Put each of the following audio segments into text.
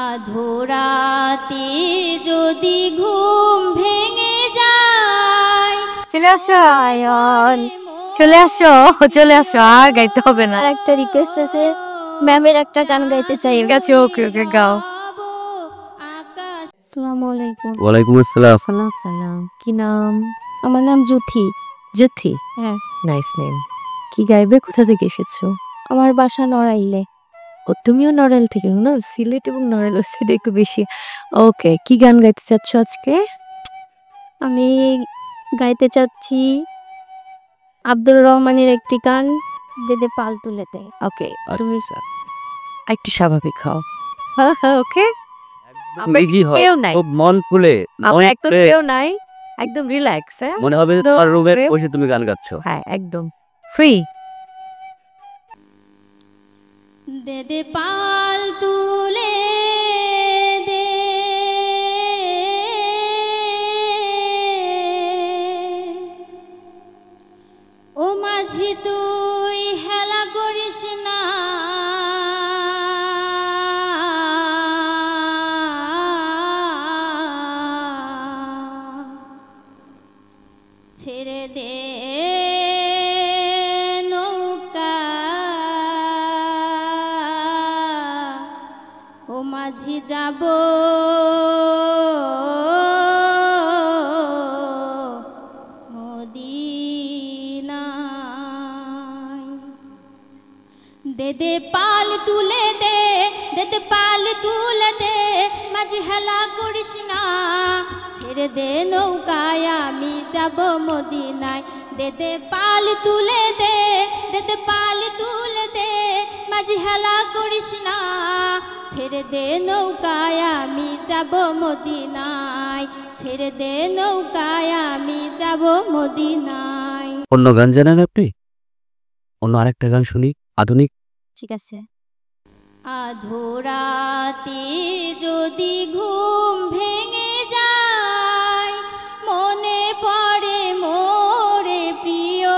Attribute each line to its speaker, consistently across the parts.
Speaker 1: আধোরাতে যদি ঘুম ভেঙে যায়,
Speaker 2: চলে আসো আয়ন, চলে আসো আর গাইতে হবে না।
Speaker 3: একটা রিকোয়েস্ট আছে, ম্যামের একটা গান গাইতে চাই।
Speaker 2: গেছে, ওকে ওকে গাও।
Speaker 3: আসসালামু আলাইকুম।
Speaker 4: ওয়ালাইকুম আসসালাম।
Speaker 2: সালাম। কি নাম?
Speaker 3: আমার নাম জুথি।
Speaker 2: জ্যোতি।
Speaker 3: হ্যাঁ।
Speaker 2: Nice name. কি গাইবে? কোথা থেকে এসেছো?
Speaker 3: আমার বাসা নড়াইলে।
Speaker 2: ও তুমিও নড়াইল থেকে? না, সিলেট এবং নড়াইল সাইডে একটু বেশি। ওকে, কি গান গাইতে চাচ্ছ আজকে?
Speaker 3: আমি গাইতে চাচ্ছি আব্দুর রহমানের একটি গান, দেদে পাল তুলেতে।
Speaker 2: ওকে, তুমি একটু স্বাভাবিক হও। হ্যাঁ, ওকে। কেউ নাই,
Speaker 4: খুব মন খুলে,
Speaker 2: একদম কেউ নাই, একদম রিল্যাক্স।
Speaker 4: মনে হবে তোমার রুমে বসে তুমি গান গাচ্ছ।
Speaker 2: হ্যাঁ, একদম ফ্রি।
Speaker 1: দেদে পাল তুলে দে, ও মাঝি তুই হেলা করিস না, ছেড়ে দে নৌকা, ও মাঝি যাব মদিনায়। দেদে পাল তুলে দে, দেদে পাল তুলে দে, মাঝি হেলা করিস না, ছেড়ে দে নৌকায় আমি যাব মদিনায়। দেদে পাল তুলে দে, দেদে পাল তুলে দে, মাঝি হেলা করিস না, ছেড়ে দে নৌকায় আমি যাব মদিনায়, ছেড়ে দে নৌকায় আমি যাব মদিনায়।
Speaker 4: অন্য গান জানেন আপনি? অন্য আরেকটা গান শুনি, আধুনিক।
Speaker 3: ঠিক আছে।
Speaker 1: আধোরাতে যদি ঘুম ভেঙে যায়, মনে পড়ে মোরে প্রিয়,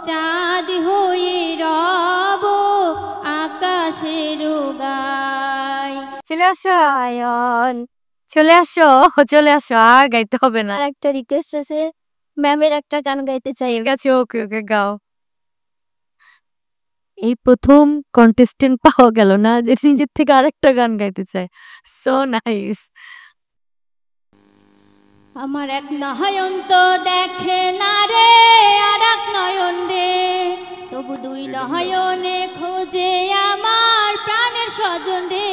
Speaker 1: চাঁদ হয়ে রব আকাশের গায়।
Speaker 2: চলে আসো আয়ন, চলে আসো আর গাইতে হবে না।
Speaker 3: আর একটা রিকোয়েস্ট আছে, ম্যামের একটা গান গাইতে চাই।
Speaker 2: গেছে, ওকে ওকে গাও। এই প্রথম কন্টেস্টেন্ট পাওয়া গেল না যে নিজের থেকে আরেকটা গান গাইতে চায়। So nice.
Speaker 1: আমার এক নয়ন তো দেখে না রে, আর এক নয়ন রে, তবু দুই নয়নে খোঁজে আমার প্রাণের স্বজন রে।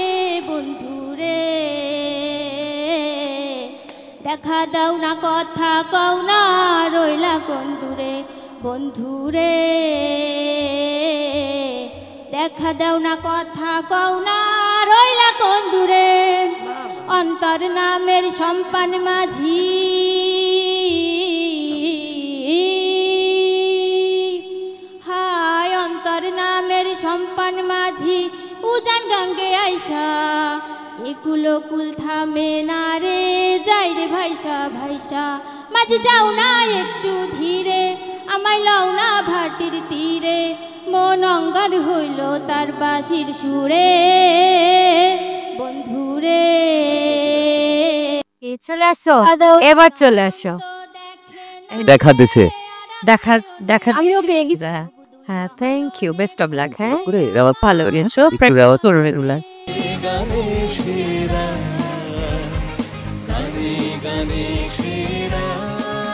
Speaker 1: বন্ধু রে দেখা দাও না, কথা কও না, রইলা কোন দূরে। বন্ধু রে দেখা দাও না, কথা কও না, রইলা কোন দূরে। অন্তর নামের সম্পান মাঝি, হায় অন্তর নামের সম্পান মাঝি, উজান গঙ্গে আইসা একুলো কুল থামে না রে, যাই রে ভাইসা ভাইসা। মাঝি যাও না একটু ধীরে, আমায় লও না ভাটির তীরে, মন অঙ্গার হইল তার বাঁশির সুরে। বন্ধুরে
Speaker 2: চলে আসো, এবার চলে আসো।
Speaker 4: দেখা দিছে,
Speaker 2: দেখা
Speaker 3: আমিও পেয়ে গেছি।
Speaker 2: হ্যাঁ, thank you, best of luck. হ্যাঁ,
Speaker 4: করে আবার
Speaker 2: ভালো গেছো,
Speaker 4: একটু
Speaker 2: প্র্যাকটিস
Speaker 4: আওয়াজ
Speaker 2: করবে এগুলা।
Speaker 5: গানে গানে